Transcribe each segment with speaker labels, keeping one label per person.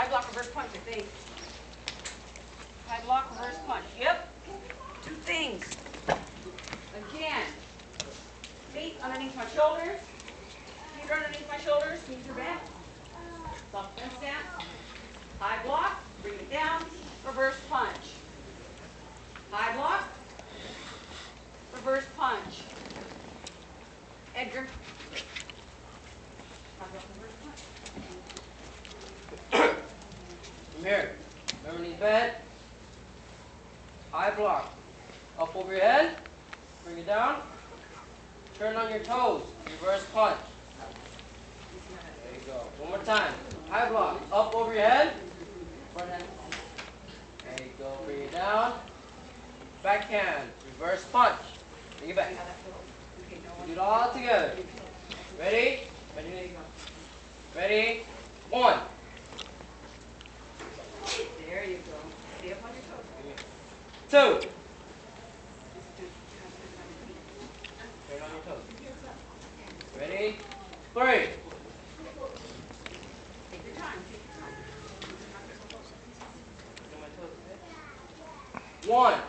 Speaker 1: High block, reverse punch, I think. High block, reverse punch. Yep. Two things. Again. Feet underneath my shoulders. Feet are underneath my shoulders. Knees are bent. Soft fence stance. High block. Bring it down. Reverse punch. High block. Reverse punch. Edgar. High block, reverse punch.
Speaker 2: From here. Remember knees bent. High block. Up over your head. Bring it down. Turn on your toes. Reverse punch. There you go. One more time. High block. Up over your head. Front hand. There you go. Bring it down. Backhand. Reverse punch. Bring it back. Do it all together. Ready? Ready? Ready? One.
Speaker 1: There you go. Stay up on your toes.
Speaker 2: Two. Turn on your toes. Ready? Three.
Speaker 1: Take your time.
Speaker 2: One.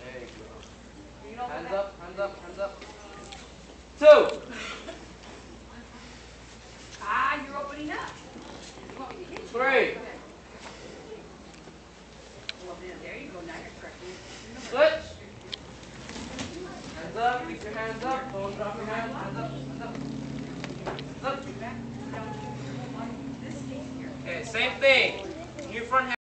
Speaker 2: There you go. Hands up, hands up, hands up. Two.
Speaker 1: Ah, you're opening up.
Speaker 2: Three.
Speaker 1: There you go. Now you're correcting.
Speaker 2: Switch. Hands up, keep your hands up. Don't drop your hands. Hands up, hands up. Hands up. Okay, same thing. New front hand.